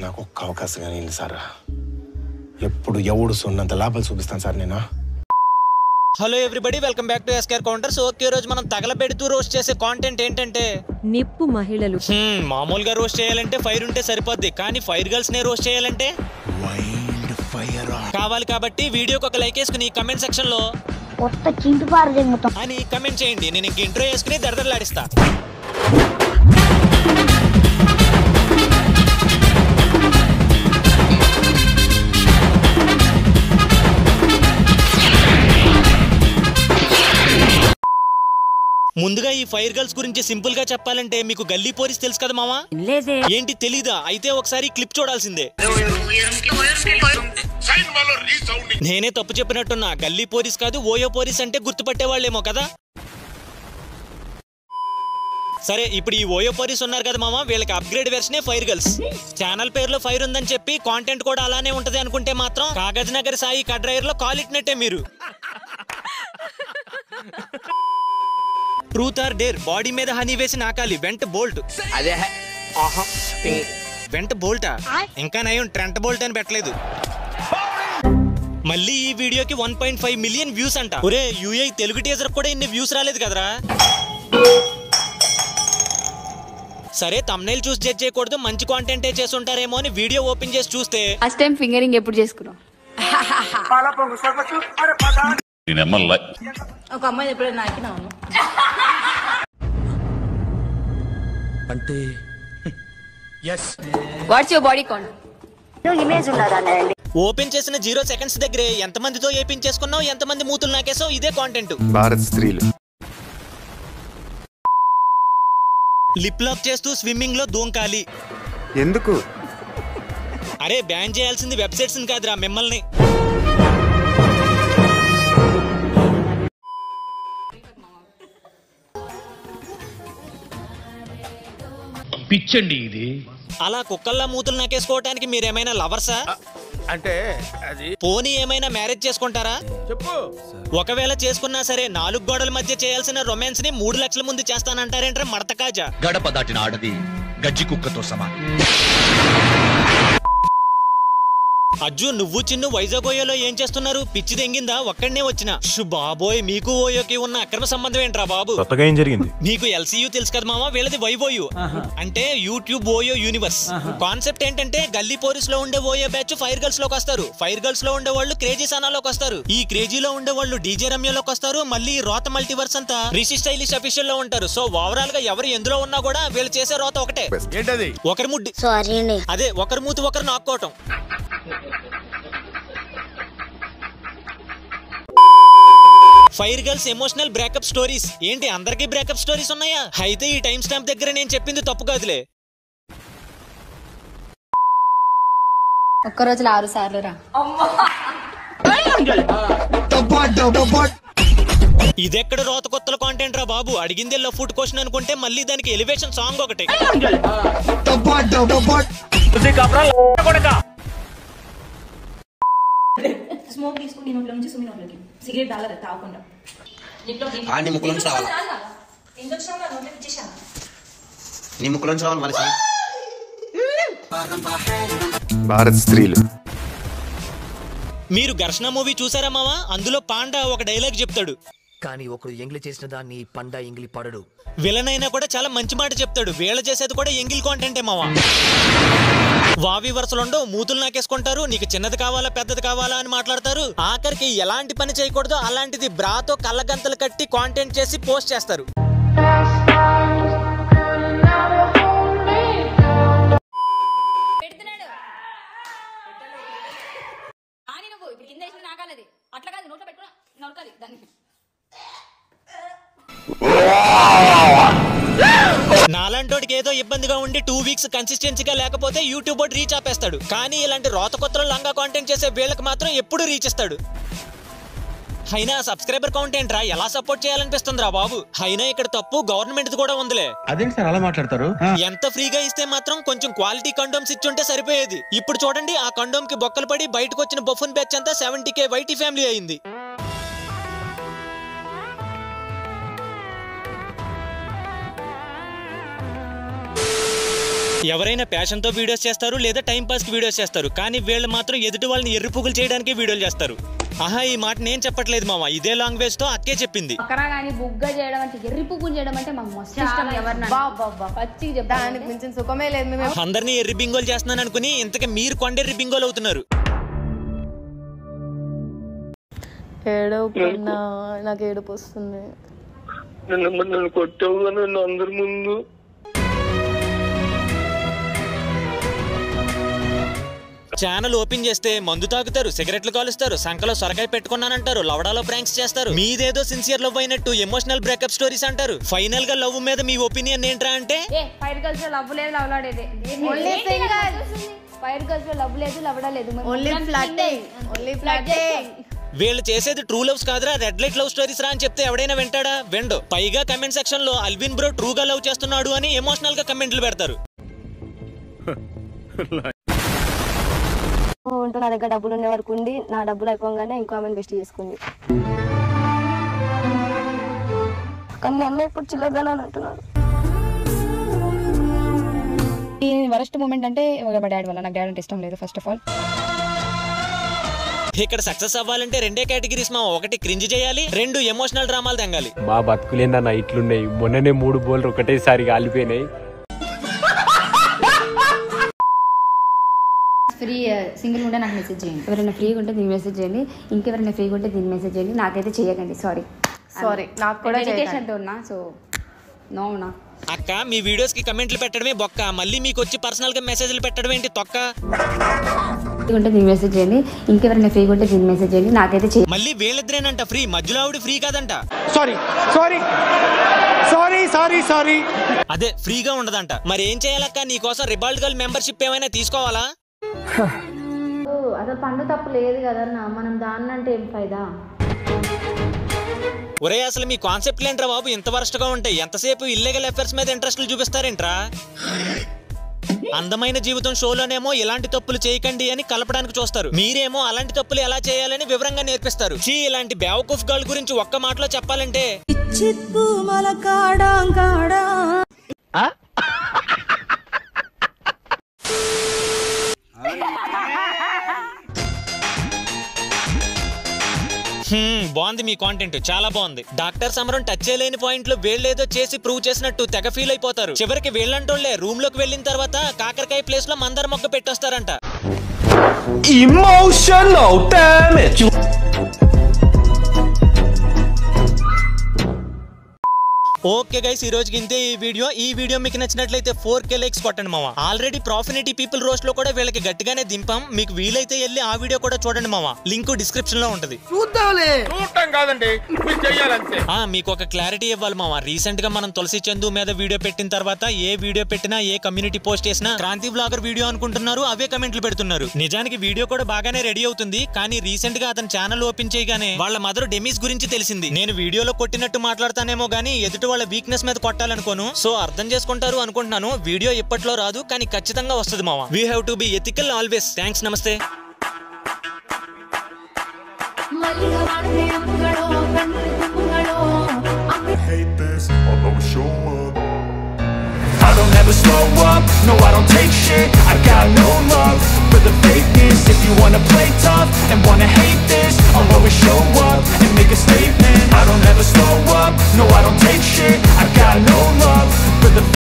నాకు ఒక్క అవకాశం కానీ సార్. ఎప్పుడు ఎవడు సొన్నంత లాభాలు చూపిస్తాను సార్ నేను. Hello everybody, welcome back to scare counters. Okay, రోజు మనం తగలబెడుతూ రోస్ట్ చేసే కాంటెంట్ ఏంటంటే నిప్పు మహిళలు. మామూలుగా రోస్ట్ చేయాలంటే ఫైర్ ఉంటే సరిపోద్ది, కానీ ఫైర్ గర్ల్స్ నే రోస్ట్ చేయాలంటే వైల్డ్ ఫైర్ కావాలి. కాబట్టి వీడియోకి ఒక లైక్ వేసుకుని కమెంట్ సెక్షన్ లో అని కమెంట్ చేయండి. నేను ఇంక ఇంట్రో వేసుకుని దరదరలాడిస్తా. ముందుగా ఈ ఫైర్ గర్ల్స్ గురించి సింపుల్ గా చెప్పాలంటే మీకు గల్లీ పోరీస్ తెలుసు కదా మామా? ఏంటి తెలీదా? అయితే ఒకసారి క్లిప్ చూడాల్సిందే. నేనే తప్పు చెప్పినట్టున్నా. గల్లీ పోరీస్ కాదు, ఓయో పోరీస్ అంటే గుర్తుపట్టేవాళ్ళేమో కదా. సరే, ఇప్పుడు ఈ ఓయో పోరీస్ ఉన్నారు కదా మామ, వీళ్ళకి అప్గ్రేడ్ వెర్షనే ఫైర్ గర్ల్స్. ఛానల్ పేరులో ఫైర్ ఉందని చెప్పి కాంటెంట్ కూడా అలానే ఉంటది అనుకుంటే మాత్రం కాగజ్ నగర్ సాయి కడ్రైర్ లో కాలిట్నట్టే మీరు. ట్రూత్ ఆర్ డేర్, బాడీ మీద హనీ వేసి నాకాలి, వెంట బోల్ట్. అదే వెంట బోల్టా? ఇంకా నయం ట్రెంట్ బోల్ట్ అని పెట్టలేదు. మళ్ళీ ఈ వీడియోకి 1.5 మిలియన్ వ్యూస్ అంట. ఒరే యూఐ తెలుగు టీజర్ కూడా ఇన్ని వ్యూస్ రాలేదు కదరా. సరే, తమ్నైల్ చూసి జడ్జ్ చేయకూడదు, మంచి కాంటెంటే చేసి ఉంటారేమో అని వీడియో ఓపెన్ చేసి చూస్తే ఫస్ట్ టైం ఫింగరింగ్ ఎప్పుడు చేసుకున్నావు? ఒక అమ్మాయి ఎప్పుడైనా నాకినావు అంటే what's your body count? Open చేసిన 0 సెకండ్స్ దగ్గరే ఎంతమందితో ఏపించేసుకున్నావు, ఎంతమంది మూతులు నాకేసావు, ఇదే కాంటెంట్. భారత్ స్త్రీలు లిప్ లాక్ చేస్తూ స్విమ్మింగ్ లో దూంకాలి. ఎందుకు? అరే బ్యాన్ చేయాల్సింది వెబ్సైట్స్ కాదురా, మిమ్మల్ని. పిచ్చండి ఇది. అలా కుక్కల్లా మూతులు నాకేసుకోవటానికి మీరేమైనా లవర్సా? అంటే అది పోనీ ఏమైనా మ్యారేజ్ చేసుకుంటారా? చెప్పు. ఒకవేళ చేసుకున్నా సరే 4 గోడల మధ్య చేయాల్సిన రొమాన్స్ ని 3 లక్షల ముందు చేస్తానంటారేంట్రా మడత కాజా. గడప దాటిన ఆడది గజ్జి కుక్కతో సమానం. అజ్జు, నువ్వు చిన్ను వైజాగ్ ఓయోలో ఏం చేస్తున్నారు? పిచ్చి దెంగిందా? ఒక్కడనే వచ్చిన బాబోయ్, మీకు ఓయోకి ఉన్న అక్రమ సంబంధం ఏంట్రా బాబు? ఏం జరిగింది? మీకు ఎల్సీయూ తెలుసు కదా మామ, వీళ్ళది వైవోయు అంటే యూట్యూబ్ ఓయో యూనివర్స్. కాన్సెప్ట్ ఏంటంటే గల్లీ పోరీస్ లో ఉండే ఓయో బ్యాచ్ ఫైర్ గర్ల్స్ లోకి వస్తారు, ఫైర్ గర్ల్స్ లో ఉండే వాళ్ళు క్రేజీ సానాలోకి వస్తారు, ఈ క్రేజీలో ఉండే వాళ్ళు డీజే రమ్యలోకి వస్తారు, మళ్ళీ రోత మల్టీవర్స్ అంతా రిషి స్టైలిష్ అఫీషియల్ లో ఉంటారు. సో ఓవరాల్ గా ఎవరు ఎందులో ఉన్నా కూడా వీళ్ళు చేసే రోత ఒకటే. ఏంటది? ఒకరి ముడ్డి, అదే ఒకరి మూతి ఒకరు నాక్కోవటం. Fire girls emotional breakup stories. ఏంటి అందరికీ బ్రేకప్ స్టోరీస్ ఉన్నాయా? అయితే ఈ టైం స్టాంప్ దగ్గర నేను చెప్పింది తప్పు కాదులే. ఒక్క రోజులో 6 సార్లు రా. ఇదెక్కడ రోత కొత్తల కాంటెంట్ రా బాబు? అడిగింది లవ్ ఫుడ్ క్వశ్చన్ అనుకుంటే మళ్ళీ దానికి ఎలివేషన్ సాంగ్ ఒకటి. స్మోక్ తీసుకుని నోట్లో నుంచి సుమి నోట్లోకి సిగరెట్ డాలర్ తాగకుండా నీ ముక్కులో నుంచి రావాలా? నీ ముక్కులో నుంచి రావాలి మనిషి. భారత్ స్త్రీలు. మీరు ఘర్షణ మూవీ చూసారా మావా? అందులో పాండా ఒక డైలాగ్ చెప్తాడు, కానీ ఒకడు ఎంగిలి చేసిన దాన్ని పండా ఎంగిలి పడడు. విలన్ అయినా కూడా చాలా మంచి మాట చెప్తాడు. వీళ్ళ చేసేది కూడా ఎంగిల్ కాంటెంటే మావా. వావి వరుసలుండవు, మూతులు నాకేసుకుంటారు, నీకు చిన్నది కావాలా పెద్దది కావాలా అని మాట్లాడతారు. ఆఖరికి ఎలాంటి పని చేయకూడదు అలాంటిది బ్రాతో కళ్ళగంతలు కట్టి కాంటెంట్ చేసి పోస్ట్ చేస్తారు. నాలంటోడికి ఏదో ఇబ్బందిగా ఉండి 2 వీక్స్ కన్సిస్టెన్సీగా లేకపోతే యూట్యూబ్ రీచ్ ఆపేస్తాడు. కానీ ఇలాంటి రోత కొత్తలో లంగా కాంటెంట్ చేసే వీళ్ళకి మాత్రం ఎప్పుడు రీచ్ ఇస్తాడు. అయినా సబ్స్క్రైబర్ కౌంట్ ఏంట్రా, ఎలా సపోర్ట్ చేయాలనిపిస్తుందిరా బాబు. అయినా ఇక్కడ తప్పు గవర్నమెంట్ కూడా ఉందిలే. అదేంటి సార్ అలా మాట్లాడతారు? ఎంత ఫ్రీగా ఇస్తే మాత్రం కొంచెం క్వాలిటీ కండోమ్స్ ఇచ్చుంటే సరిపోయేది. ఇప్పుడు చూడండి, ఆ కండోమ్ కి బొక్కలు పడి బయటకు వచ్చిన బఫున్ బ్యాచ్ అంతా 70K వైటీ ఫ్యామిలీ అయింది. ఎవరైనా ప్యాషన్ తో వీడియోస్ చేస్తారు లేదా టైం పాస్ కి వీడియోస్ చేస్తారు, కానీ వీళ్ళు మాత్రం ఎదుటి వాళ్ళని ఎర్రి పువ్వులు చేయడానికి వీడియోలు చేస్తారు. ఆహా, ఈ మాట నేను చెప్పట్లేదు మామ, ఇదే లాంగ్వేజ్ తో అక్కే చెప్పింది. అక్కరా కానీ బుగ్గ చేయడం అంటే ఎర్రి పువ్వులు చేయడం అంటే మాకు మస్తు ఇష్టం. పచ్చికి చెప్పడానికి మించిన సుఖమే లేదు. అందరినీ ఎర్రి బింగోలు చేస్తున్నాను అనుకుని ఇంతకీ మీరు కొండెర్రి బింగోలు అవుతున్నారు. ఏడవకున్నా, నాకు ఏడుపు వస్తుంది. నన్ను కొట్టావుగా నన్ను అందరి ముందు. ఛానల్ ఓపెన్ చేస్తే మందు తాగుతారు, సిగరెట్లు కాలుస్తారు, సంకలో సొరకాయ పెట్టుకున్నానంటారు, లవడాలో ప్రాంక్స్ చేస్తారు, మీదేదో సిన్సియర్ లవ్ అయినట్టు ఎమోషనల్ బ్రేకప్ స్టోరీస్ అంటారు. ఫైనల్ గా లవ్ మీద మీ ఒపీనియన్ ఏంట్రా అంటే ఫైర్ గర్ల్స్ లో లవ్ లేదు, లవ్లాడేది. ఫైర్ గర్ల్స్ లో లవ్ లేదు, లవ్డలేదు. వీళ్ళు చేసేది ట్రూ లవ్స్ కాదురా, రెడ్ లైట్ లవ్ స్టోరీస్ రా అని చెప్తే ఎవడైనా వింటాడా? వెండో. పైగా కమెంట్ సెక్షన్ లో అల్విన్ బ్రో ట్రూగా లవ్ చేస్తున్నాడు అని ఎమోషనల్ గా కమెంట్లు పెడతారు. నా దగ్గర డబ్బులు ఉండే వరకు ఉండి నా డబ్బులు అయిపోగానే ఇంకో ఆమెను బెస్ట్ చేసుకుంది. కానీ మీ అమ్మ ఇప్పుడు చిల్లరగానే అంటున్నాడు. ఈ వరస్ట్ మూమెంట్ అంటే మా డాడీ వల్ల. నాకు డాడీ అంటే ఇష్టం లేదు ఫస్ట్ ఆఫ్ ఆల్. ఇక్కడ సక్సెస్ అవ్వాలంటే రెండే కేటగిరీస్ మా, ఒకటి క్రింజ్ చేయాలి, రెండు ఎమోషనల్ డ్రామాలు తెంగాలి. మా బతుకులేందన్న ఇట్లున్నాయి. మొన్ననే 3 బోల్లు ఒకటేసారి కాలిపోయినాయి. ఫ్రీ సింగిల్ ఉంటే నాకు మెసేజ్ చేయండి. ఎవరైనా ఫ్రీగా ఉంటే దీన్ని మెసేజ్ చేయండి, ఇంకెవరైనా ఫ్రీగా ఉంటే దీన్ని మెసేజ్ చేయండి. నాకైతే చేయకండి, సారీ నాకు కూడా డెడికేషన్తో ఉన్నా. సో నో నా అక్క, మీ వీడియోస్ కి కమెంట్లు పెట్టడమే బొక్క, మళ్ళీ మీకు వచ్చి పర్సనల్ గా మెసేజ్లు పెట్టడం ఏంటి తొక్క? ఉంటే దీన్ని మెసేజ్ చేయండి, ఇంకెవరైనా ఫ్రీగా ఉంటే దీన్ని మెసేజ్ చేయండి. నాకైతే చేయండి. మళ్ళీ వీళ్ళిద్దరేనంట ఫ్రీ, మధ్యలో ఆవిడ ఫ్రీ కాదంట. సారీ అదే ఫ్రీగా ఉండదంట. మరి ఏం చేయాలక్క? నీకోసం రిబాల్డ్ గర్ల్ మెంబర్షిప్ ఏమైనా తీసుకోవాలా? అసలు పండు తప్పు లేదు కదన్నా, మనం దాన్నంటే ఏం ఫైదా? ఒరే, అసలు మీ కాన్సెప్ట్ ఏంట్రా బాబు, ఇంత వరస్ట్ గా ఉంటాయి? ఎంతసేపు ఇల్లీగల్ అఫైర్స్ మీద ఇంట్రెస్ట్లు చూపిస్తారేంట్రా? అందమైన జీవితం షోలోనేమో ఇలాంటి తప్పులు చేయకండి అని కలపడానికి చూస్తారు, మీరేమో అలాంటి తప్పులు ఎలా చేయాలని వివరంగా నేర్పిస్తారు. ఇలాంటి బేవకూఫ్ గర్ల్ గురించి ఒక్క మాటలో చెప్పాలంటే బాగుంది మీ కాంటెంట్, చాలా బాగుంది. డాక్టర్ సమరం టచ్ చేయలేని పాయింట్లు వీళ్ళేదో చేసి ప్రూవ్ చేసినట్టు తెగ ఫీల్ అయిపోతారు. చివరికి వీళ్ళంటోళ్లే రూమ్ లోకి వెళ్ళిన తర్వాత కాకరకాయ ప్లేస్ లో మందార మొక్క పెట్టొస్తారంట. Emotional damage. ఓకే గైస్, ఈ రోజుకి ఇంతే ఈ వీడియో మీకు నచ్చినట్లయితే 4K లైక్స్ కొట్టండి మామ. ఆల్రెడీ ప్రాఫినిటీ పీపుల్ రోస్ట్ లో కూడా వీళ్ళకి గట్టిగానే దింపాం, మీకు వీలైతే వెళ్ళి ఆ వీడియో కూడా చూడండి మామ, లింక్ డిస్క్రిప్షన్ లో ఉంటది. మీకు ఒక క్లారిటీ ఇవ్వాలి మామ. రీసెంట్ గా మనం తులసి చందు మీద వీడియో పెట్టిన తర్వాత ఏ వీడియో పెట్టినా, ఏ కమ్యూనిటీ పోస్ట్ చేసినా క్రాంతి బ్లాగర్ వీడియో అనుకుంటున్నారు, అవే కమెంట్లు పెడుతున్నారు. నిజానికి వీడియో కూడా బాగానే రెడీ అవుతుంది, కానీ రీసెంట్ గా అతను ఛానల్ ఓపెన్ చేయగానే వాళ్ళ మదర్ డెమీస్ గురించి తెలిసింది. నేను వీడియోలో కొట్టినట్టు మాట్లాడతానేమో గానీ ఎదుటి వాళ్ళ వీక్నెస్ మీద కొట్టాలనుకోను. సో అర్థం చేసుకుంటారు అనుకుంటున్నాను. వీడియో ఇప్పట్లో రాదు, కానీ ఖచ్చితంగా వస్తుంది మామ. We have to be ethical always. Thanks, నమస్తే. I don't ever slow up, no I don't take shit. I got no love for the fakeness. If you wanna play tough and wanna hate this, I'll always show up and make a statement. I don't ever slow up, no I don't take shit. I got no love for the